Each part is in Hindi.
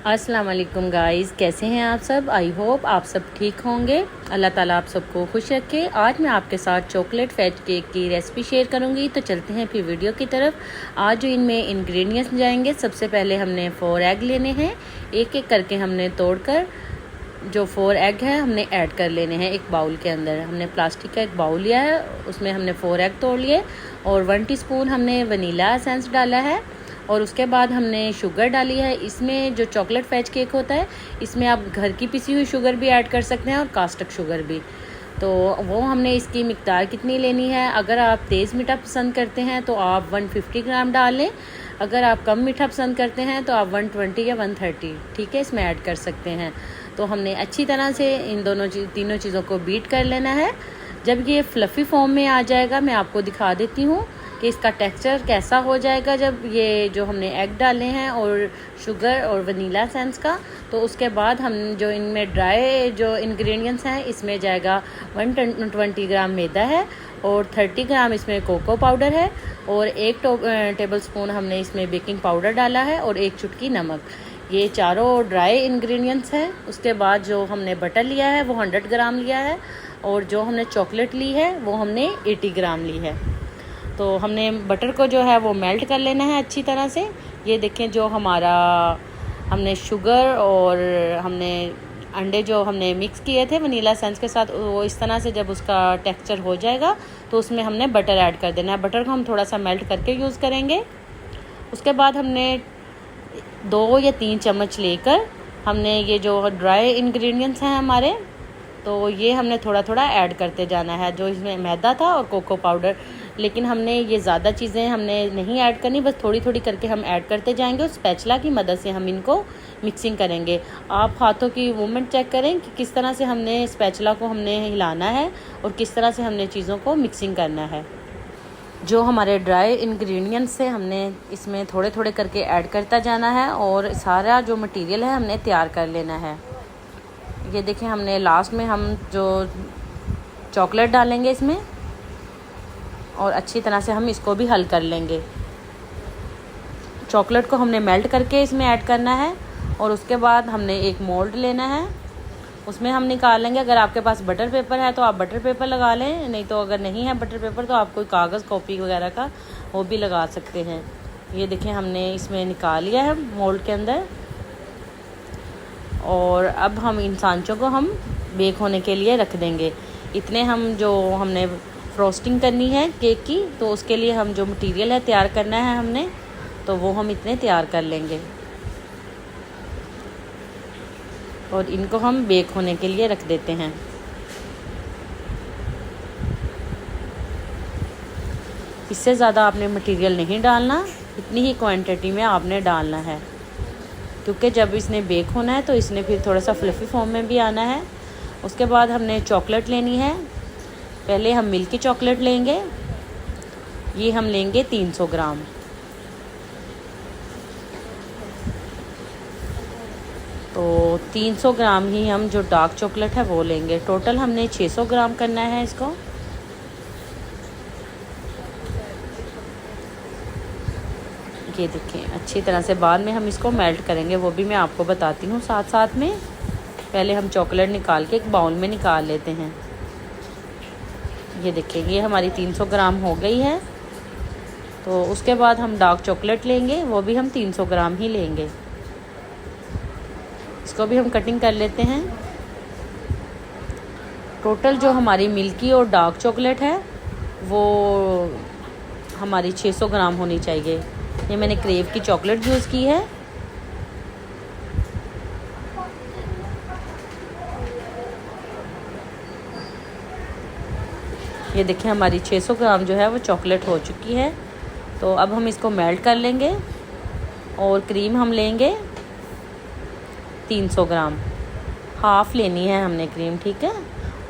अस्सलाम वालेकुम गाइस, कैसे हैं आप सब। आई होप आप सब ठीक होंगे। अल्लाह ताला आप सबको खुश रखे। आज मैं आपके साथ चॉकलेट फैज केक की रेसिपी शेयर करूंगी। तो चलते हैं फिर वीडियो की तरफ। आज जो इनमें इंग्रेडिएंट्स जाएंगे, सबसे पहले हमने 4 एग लेने हैं। एक एक करके हमने तोड़कर जो 4 एग है हमने ऐड कर लेने हैं एक बाउल के अंदर। हमने प्लास्टिक का एक बाउल लिया है, उसमें हमने 4 एग तोड़ लिए और 1 टीस्पून हमने वनीला एसेंस डाला है और उसके बाद हमने शुगर डाली है। इसमें जो चॉकलेट फैज केक होता है, इसमें आप घर की पिसी हुई शुगर भी ऐड कर सकते हैं और कास्टिक शुगर भी। तो वो हमने इसकी मिक़दार कितनी लेनी है, अगर आप तेज़ मीठा पसंद करते हैं तो आप 150 ग्राम डाल लें। अगर आप कम मीठा पसंद करते हैं तो आप 120 या 130 ठीक है इसमें ऐड कर सकते हैं। तो हमने अच्छी तरह से इन तीनों चीज़ों को बीट कर लेना है। जब ये फ्लफ़ी फॉर्म में आ जाएगा, मैं आपको दिखा देती हूँ कि इसका टेक्सचर कैसा हो जाएगा जब ये जो हमने एग डाले हैं और शुगर और वनीला एसेंस का। तो उसके बाद हम जो इनमें ड्राई जो इंग्रेडिएंट्स हैं, इसमें जाएगा 120 ग्राम मैदा है और 30 ग्राम इसमें कोको पाउडर है और 1 टेबल स्पून हमने इसमें बेकिंग पाउडर डाला है और 1 चुटकी नमक। ये चारों ड्राई इंग्रेडिएंट्स हैं। उसके बाद जो हमने बटर लिया है वो 100 ग्राम लिया है और जो हमने चॉकलेट ली है वो हमने 80 ग्राम ली है। तो हमने बटर को जो है वो मेल्ट कर लेना है अच्छी तरह से। ये देखें, जो हमारा हमने शुगर और हमने अंडे जो हमने मिक्स किए थे वनीला एसेंस के साथ, वो इस तरह से जब उसका टेक्सचर हो जाएगा तो उसमें हमने बटर ऐड कर देना है। बटर को हम थोड़ा सा मेल्ट करके यूज़ करेंगे। उसके बाद हमने 2 या 3 चम्मच लेकर हमने ये जो ड्राई इंग्रेडिएंट्स हैं हमारे, तो ये हमने थोड़ा थोड़ा ऐड करते जाना है। जो इसमें मैदा था और कोको पाउडर, लेकिन हमने ये ज़्यादा चीज़ें हमने नहीं ऐड करनी, बस थोड़ी थोड़ी करके हम ऐड करते जाएंगे और स्पैचुला की मदद से हम इनको मिक्सिंग करेंगे। आप हाथों की मूवमेंट चेक करें कि किस तरह से हमने स्पैचुला को हमने हिलाना है और किस तरह से हमने चीज़ों को मिक्सिंग करना है। जो हमारे ड्राई इंग्रेडिएंट्स से हमने इसमें थोड़े थोड़े करके ऐड करता जाना है और सारा जो मटेरियल है हमने तैयार कर लेना है। ये देखें, हमने लास्ट में हम जो चॉकलेट डालेंगे इसमें और अच्छी तरह से हम इसको भी हल कर लेंगे। चॉकलेट को हमने मेल्ट करके इसमें ऐड करना है और उसके बाद हमने एक मोल्ड लेना है, उसमें हम निकाल लेंगे। अगर आपके पास बटर पेपर है तो आप बटर पेपर लगा लें, नहीं तो अगर नहीं है बटर पेपर तो आप कोई कागज़ कॉपी वगैरह का वो भी लगा सकते हैं। ये देखें, हमने इसमें निकाल लिया है मोल्ड के अंदर और अब हम इन सांचों को हम बेक होने के लिए रख देंगे। इतने हम जो हमने फ्रोस्टिंग करनी है केक की, तो उसके लिए हम जो मटेरियल है तैयार करना है हमने, तो वो हम इतने तैयार कर लेंगे और इनको हम बेक होने के लिए रख देते हैं। इससे ज़्यादा आपने मटेरियल नहीं डालना, इतनी ही क्वांटिटी में आपने डालना है, क्योंकि जब इसने बेक होना है तो इसने फिर थोड़ा सा फ्लफ़ी फॉर्म में भी आना है। उसके बाद हमने चॉकलेट लेनी है। पहले हम मिल्की चॉकलेट लेंगे, ये हम लेंगे 300 ग्राम। तो 300 ग्राम ही हम जो डार्क चॉकलेट है वो लेंगे। टोटल हमने 600 ग्राम करना है इसको। ये देखें, अच्छी तरह से बाद में हम इसको मेल्ट करेंगे, वो भी मैं आपको बताती हूँ साथ साथ में। पहले हम चॉकलेट निकाल के एक बाउल में निकाल लेते हैं। ये देखें, ये हमारी 300 ग्राम हो गई है। तो उसके बाद हम डार्क चॉकलेट लेंगे, वो भी हम 300 ग्राम ही लेंगे। इसको भी हम कटिंग कर लेते हैं। टोटल जो हमारी मिल्की और डार्क चॉकलेट है वो हमारी 600 ग्राम होनी चाहिए। ये मैंने क्रेव की चॉकलेट यूज़ की है। ये देखिए, हमारी 600 ग्राम जो है वो चॉकलेट हो चुकी है। तो अब हम इसको मेल्ट कर लेंगे और क्रीम हम लेंगे 300 ग्राम। हाफ़ लेनी है हमने क्रीम, ठीक है।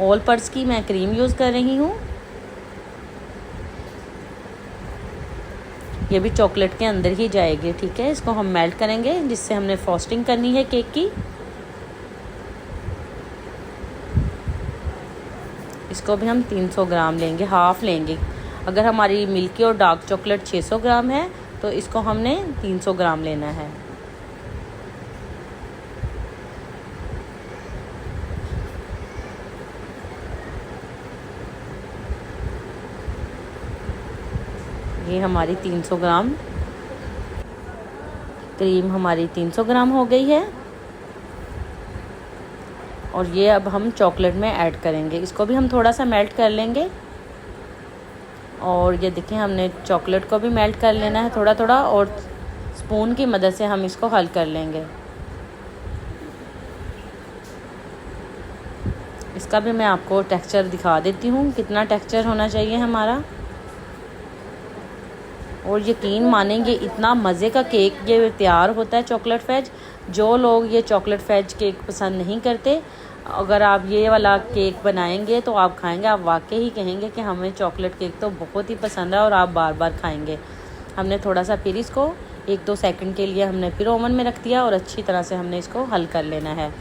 ऑल पर्स की मैं क्रीम यूज़ कर रही हूँ। ये भी चॉकलेट के अंदर ही जाएगी, ठीक है। इसको हम मेल्ट करेंगे जिससे हमने फ्रॉस्टिंग करनी है केक की। इसको भी हम 300 ग्राम लेंगे, हाफ़ लेंगे। अगर हमारी मिल्की और डार्क चॉकलेट 600 ग्राम है तो इसको हमने 300 ग्राम लेना है। ये हमारी 300 ग्राम क्रीम हमारी 300 ग्राम हो गई है। और ये अब हम चॉकलेट में ऐड करेंगे। इसको भी हम थोड़ा सा मेल्ट कर लेंगे। और ये देखें, हमने चॉकलेट को भी मेल्ट कर लेना है थोड़ा थोड़ा, और स्पून की मदद से हम इसको हल कर लेंगे। इसका भी मैं आपको टेक्सचर दिखा देती हूँ, कितना टेक्सचर होना चाहिए हमारा। और यकीन मानेंगे, इतना मज़े का केक ये तैयार होता है चॉकलेट फेज। जो लोग ये चॉकलेट फेज केक पसंद नहीं करते, अगर आप ये वाला केक बनाएंगे तो आप खाएंगे, आप वाकई ही कहेंगे कि हमें चॉकलेट केक तो बहुत ही पसंद है और आप बार बार खाएंगे। हमने थोड़ा सा फिर इसको 1-2 सेकंड के लिए हमने फिर ओवन में रख दिया और अच्छी तरह से हमने इसको हल कर लेना है।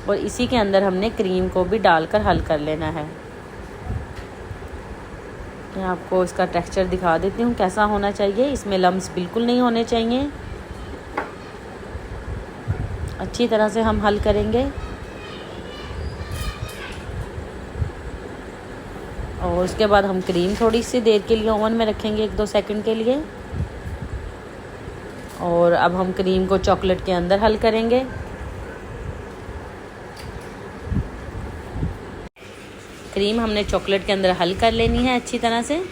और इसी के अंदर हमने क्रीम को भी डालकर हल कर लेना है। मैं आपको इसका टेक्सचर दिखा देती हूँ कैसा होना चाहिए। इसमें लम्स बिल्कुल नहीं होने चाहिए। अच्छी तरह से हम हल करेंगे। और उसके बाद हम क्रीम थोड़ी सी देर के लिए ओवन में रखेंगे, 1-2 सेकंड के लिए। और अब हम क्रीम को चॉकलेट के अंदर हल करेंगे। क्रीम हमने चॉकलेट के अंदर हल कर लेनी है अच्छी तरह से।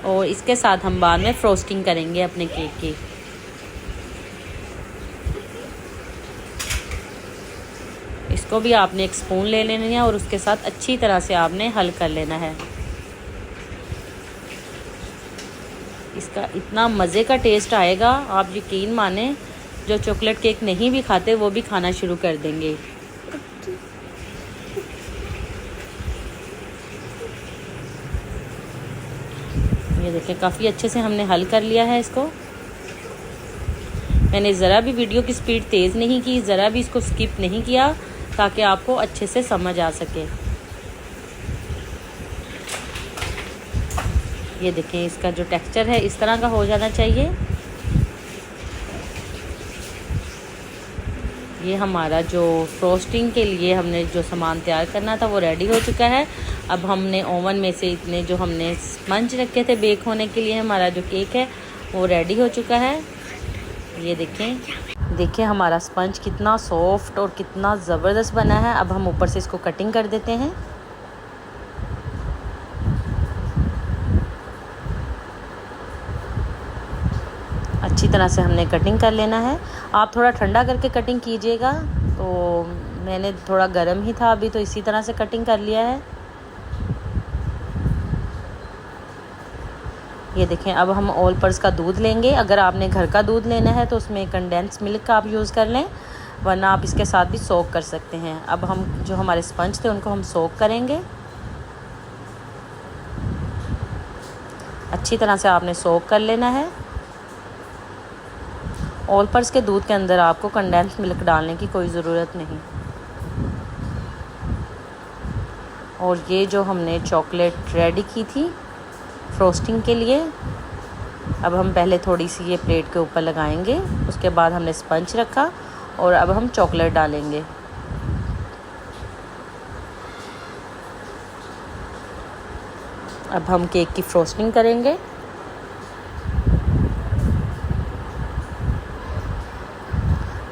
और इसके साथ हम बाद में फ्रोस्टिंग करेंगे अपने केक की। इसको भी आपने एक स्पून ले लेनी है और उसके साथ अच्छी तरह से आपने हल कर लेना है। इसका इतना मज़े का टेस्ट आएगा, आप यकीन माने, जो चॉकलेट केक नहीं भी खाते वो भी खाना शुरू कर देंगे। ये देखें, काफ़ी अच्छे से हमने हल कर लिया है इसको। मैंने ज़रा भी वीडियो की स्पीड तेज़ नहीं की, ज़रा भी इसको स्किप नहीं किया, ताकि आपको अच्छे से समझ आ सके। ये देखें, इसका जो टेक्सचर है इस तरह का हो जाना चाहिए। ये हमारा जो फ्रोस्टिंग के लिए हमने जो सामान तैयार करना था वो रेडी हो चुका है। अब हमने ओवन में से इतने जो हमने स्पंज रखे थे बेक होने के लिए, हमारा जो केक है वो रेडी हो चुका है। ये देखें हमारा स्पंज कितना सॉफ्ट और कितना ज़बरदस्त बना है। अब हम ऊपर से इसको कटिंग कर देते हैं। अच्छी तरह से हमने कटिंग कर लेना है। आप थोड़ा ठंडा करके कटिंग कीजिएगा, तो मैंने थोड़ा गर्म ही था अभी, तो इसी तरह से कटिंग कर लिया है। ये देखें, अब हम ऑल पर्पस का दूध लेंगे। अगर आपने घर का दूध लेना है तो उसमें कंडेंस मिल्क का आप यूज़ कर लें, वरना आप इसके साथ भी सोक कर सकते हैं। अब हम जो हमारे स्पंज थे उनको हम सोक करेंगे। अच्छी तरह से आपने सोक कर लेना है। ऑल पर्पस के दूध के अंदर आपको कंडेंस मिल्क डालने की कोई ज़रूरत नहीं। और ये जो हमने चॉकलेट रेडी की थी फ्रोस्टिंग के लिए, अब हम पहले थोड़ी सी ये प्लेट के ऊपर लगाएंगे। उसके बाद हमने स्पंज रखा और अब हम चॉकलेट डालेंगे। अब हम केक की फ्रोस्टिंग करेंगे।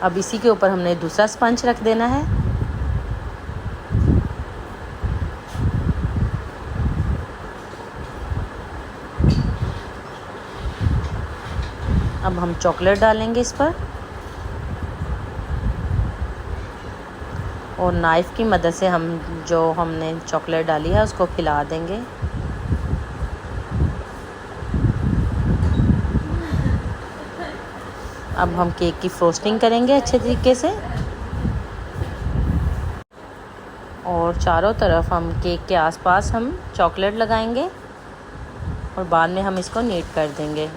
अब इसी के ऊपर हमने दूसरा स्पंज रख देना है। अब हम चॉकलेट डालेंगे इस पर और नाइफ़ की मदद से हम जो हमने चॉकलेट डाली है उसको फैला देंगे। अब हम केक की फ्रोस्टिंग करेंगे अच्छे तरीके से और चारों तरफ हम केक के आसपास हम चॉकलेट लगाएंगे और बाद में हम इसको नीट कर देंगे।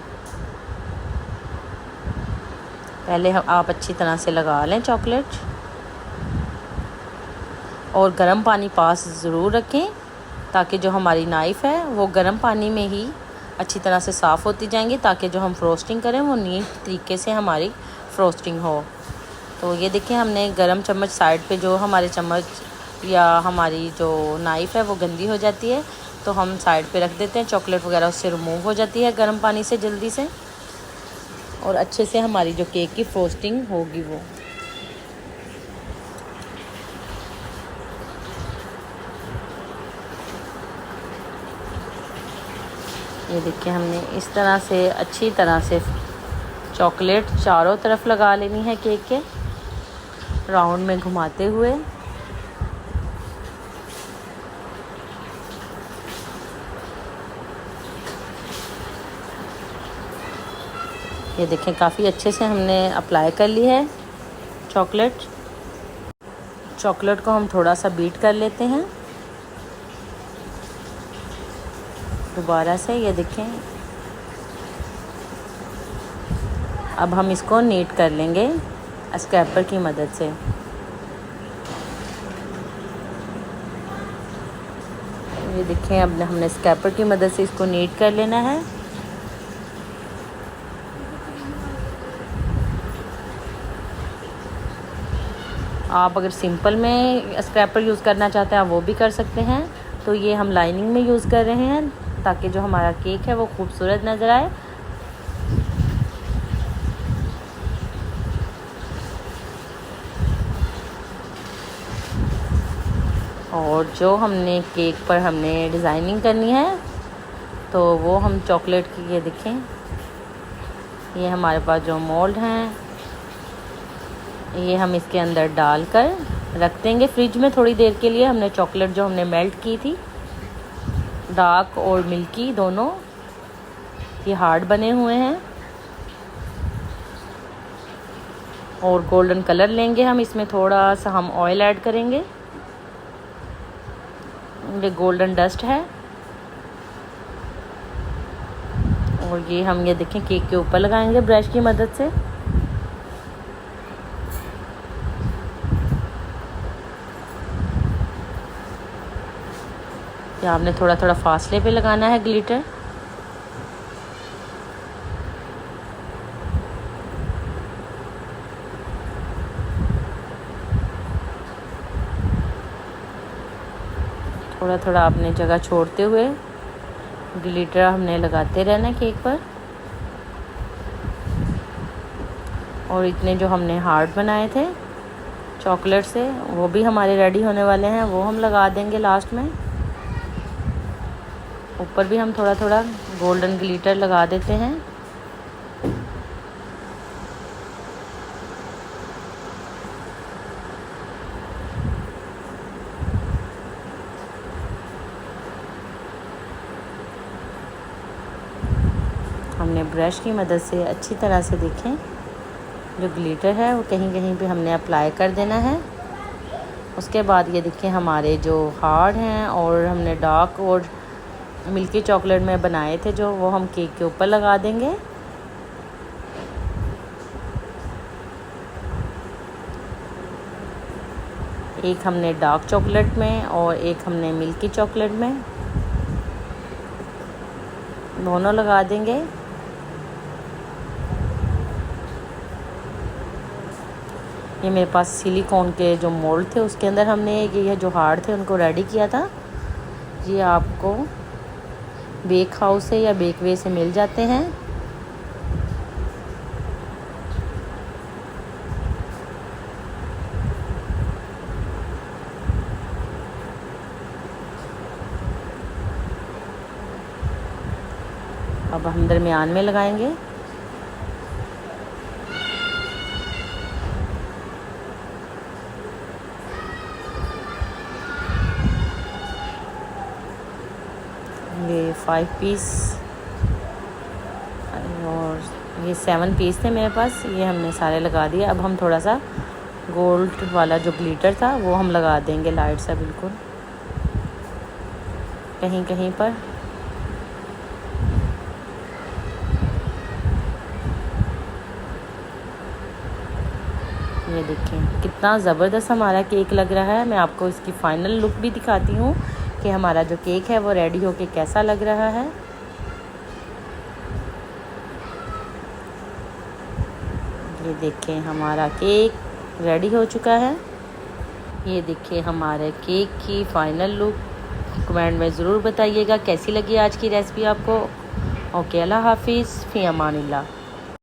पहले आप अच्छी तरह से लगा लें चॉकलेट और गर्म पानी पास ज़रूर रखें, ताकि जो हमारी नाइफ़ है वो गर्म पानी में ही अच्छी तरह से साफ़ होती जाएंगी, ताकि जो हम फ्रोस्टिंग करें वो नीट तरीके से हमारी फ्रोस्टिंग हो। तो ये देखिए, हमने गरम चम्मच साइड पे, जो हमारे चम्मच या हमारी जो नाइफ़ है वो गंदी हो जाती है, तो हम साइड पे रख देते हैं। चॉकलेट वगैरह उससे रिमूव हो जाती है गर्म पानी से जल्दी से, और अच्छे से हमारी जो केक की फ्रोस्टिंग होगी वो। ये देखिए हमने इस तरह से अच्छी तरह से चॉकलेट चारों तरफ लगा लेनी है केक के, राउंड में घुमाते हुए। ये देखें काफ़ी अच्छे से हमने अप्लाई कर ली है चॉकलेट। चॉकलेट को हम थोड़ा सा बीट कर लेते हैं दोबारा से। ये देखें अब हम इसको नीट कर लेंगे स्क्रैपर की मदद से। ये देखें अब हमने स्क्रैपर की मदद से इसको नीट कर लेना है। आप अगर सिंपल में स्क्रैपर यूज़ करना चाहते हैं आप वो भी कर सकते हैं। तो ये हम लाइनिंग में यूज़ कर रहे हैं ताकि जो हमारा केक है वो खूबसूरत नज़र आए। और जो हमने केक पर हमने डिज़ाइनिंग करनी है तो वो हम चॉकलेट की, ये देखें ये हमारे पास जो मोल्ड हैं ये हम इसके अंदर डालकर रख देंगे फ्रिज में थोड़ी देर के लिए। हमने चॉकलेट जो हमने मेल्ट की थी, डार्क और मिल्की दोनों, ये हार्ड बने हुए हैं। और गोल्डन कलर लेंगे हम, इसमें थोड़ा सा हम ऑयल ऐड करेंगे। ये गोल्डन डस्ट है और ये हम ये देखें केक के ऊपर लगाएंगे ब्रश की मदद से। ये आपने थोड़ा थोड़ा फासले पे लगाना है ग्लिटर। थोड़ा थोड़ा आपने जगह छोड़ते हुए ग्लिटर हमने लगाते रहना है केक पर। और इतने जो हमने हार्ट बनाए थे चॉकलेट से वो भी हमारे रेडी होने वाले हैं, वो हम लगा देंगे लास्ट में। ऊपर भी हम थोड़ा थोड़ा गोल्डन ग्लिटर लगा देते हैं। हमने ब्रश की मदद से अच्छी तरह से देखें जो ग्लिटर है वो कहीं कहीं पे हमने अप्लाई कर देना है। उसके बाद ये देखें हमारे जो हार्ड हैं और हमने डार्क और मिल्की चॉकलेट में बनाए थे जो, वो हम केक के ऊपर लगा देंगे। एक हमने डार्क चॉकलेट में और एक हमने मिल्की चॉकलेट में, दोनों लगा देंगे। ये मेरे पास सिलिकॉन के जो मोल्ड थे उसके अंदर हमने ये जो हार्ड थे उनको रेडी किया था। ये आपको बेक हाउस से या बेक वे से मिल जाते हैं। अब हम दरमियान में लगाएंगे। ये 5 पीस और ये 7 पीस थे मेरे पास, ये हमने सारे लगा दिए। अब हम थोड़ा सा गोल्ड वाला जो ग्लिटर था वो हम लगा देंगे लाइट सा, बिल्कुल कहीं कहीं पर। ये देखें कितना ज़बरदस्त हमारा केक लग रहा है। मैं आपको इसकी फ़ाइनल लुक भी दिखाती हूँ कि हमारा जो केक है वो रेडी होके कैसा लग रहा है। ये देखें हमारा केक रेडी हो चुका है। ये देखिए हमारे केक की फ़ाइनल लुक कमेंट में ज़रूर बताइएगा कैसी लगी आज की रेसिपी आपको। ओके, अल्लाह हाफिज़, फ़ी अमानिल्लाह।